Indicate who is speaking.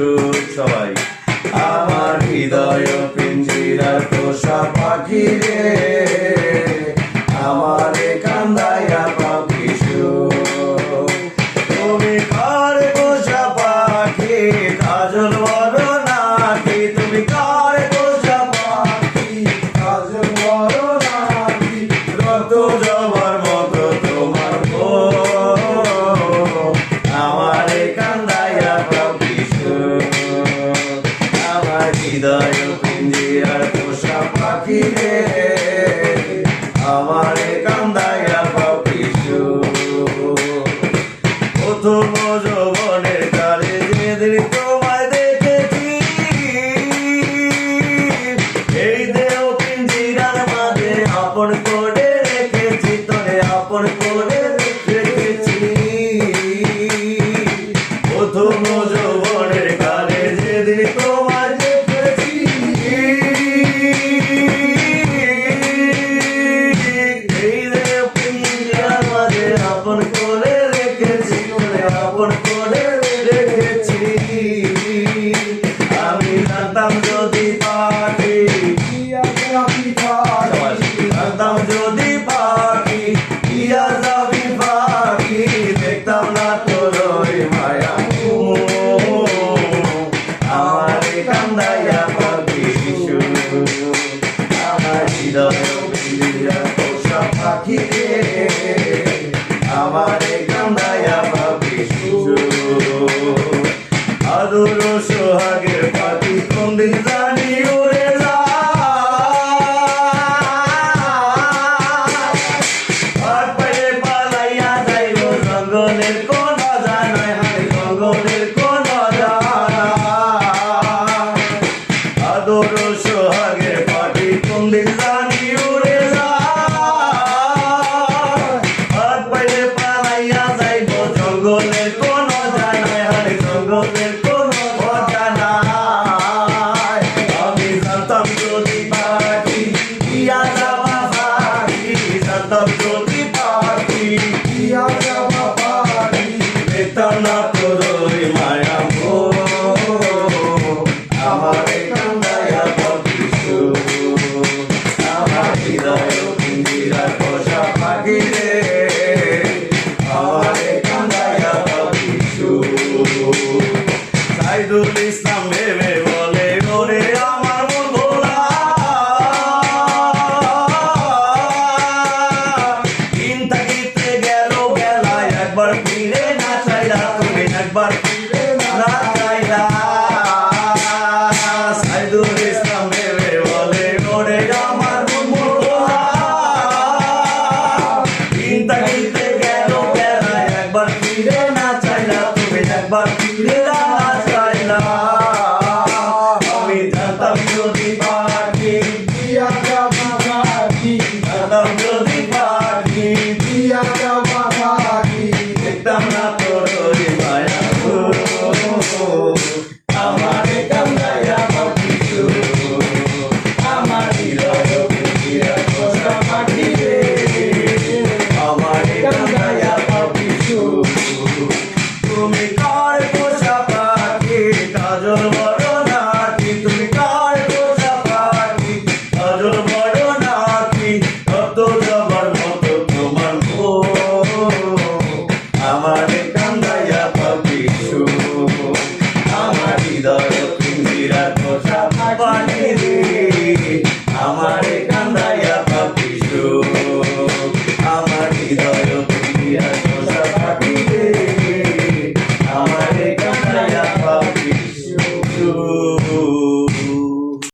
Speaker 1: সুখ সবাই। আমার হৃদয় পিঞ্জিরার পোষা পাখি রে, আমারে কান্দাইয়া পাখি সুখ। তুমি কার পোষা পাখি কাজল বড় নাকি, তুমি কার পোষা পাখি কাজল বড় নাকি, রক্ত জবার মতো তোমার আমারে কান্দাইয়া পাখি সুখ। আমার হৃদয় পিঞ্জিরার পোষা পাখি রে, আমারে কান্দাইয়া পাখি সুখ। প্রথম যৌবনের কালে যেদিন তোমায় দেখেছি, এই দেহ পিঞ্জিরার মাঝে আপন করে রেখেছি, তোরে আপন করে রেখেছি। প্রথম যৌবনের কালে যেদিন তোমায় দেখেছি, এই দেহ পিঞ্জিরার মাঝে আপন করে রেখেছি, তোরে আপন করে রেখেছি। আমি জানতাম যদি পাখি, জানতাম যদি পাখি ইয়া যাবি পাখি, দেখতাম না তোর ওই মায়া আমারে কান্দাইয়া পাখি সুখ। আমার হৃদয় পিঞ্জিরার পোষা পাখি রে, আমারে কান্দাইয়া পাখি সুখ। আদর সোহাগের পাখি কোনদিন জানি উড়ে আর পায়ে পালাইয়া যাইব জঙ্গলের কোন জানায়, হায় জঙ্গলের কোন জানা। আদর সোহাগের পাখি কোনদিন জানি উড়ে আর পায়ে পালাইয়া যাইব জঙ্গলের কোন জানায়, হায় জঙ্গলের কোন জানায়। আমি জানতাম যদি পাখি ইয়া যাবা পাখি, জানতাম যদি পাখি ইয়া যাবা পাখি, দেখতাম না তোর ওই মায়া আমারে কান্দাইয়া পাখি সুখ। আমার হৃদয় পিঞ্জিরার পোষা পাখি রে, আমারে কান্দাইয়া পাখি সুখ। সাইদুল ইসলাম ভেবে বলে ওরে আমার মন ভোলা, দিন থাকিতে গেল বেলায় একবার ফিরে না চাইলা, তুমি একবার ফিরে না চাইলা। সাইদুল ইসলাম ভেবে বলে ওরে আমার মন ভোলা, দিন থাকিতে গেল বেলায় একবার ফিরে না চাইলা, তুমি একবার ফিরে না চাইলা। আমি জানতাম যদি পাখি
Speaker 2: দিয়া যাবা পাখি,
Speaker 1: জানতাম যদি পাখি
Speaker 2: দিয়া যাবা পাখি,
Speaker 1: দেখতাম না তোর ওই মায়া আমারে কান্দাইয়া পাখি সুখ। আমার হৃদয় পিঞ্জিরার পোষা পাখি রে, আমারে কান্দাইয়া পাখি সুখ। তুমি কার পোষা পাখি কাজল বড় নাকি, তুমি কার পোষা পাখি কাজল বড় নাকি, কত যাবার মতো তোমার আমারে কান্দাইয়া পাখি সুখ। আমার হৃদয় পিঞ্জিরার পোষা পাখি রে, আমারে কান্দাইয়া পাখি সুখ। আমার হৃদয় পিঞ্জিরার পোষা পাখি রে, আমারে কান্দাইয়া পাখি সুখ।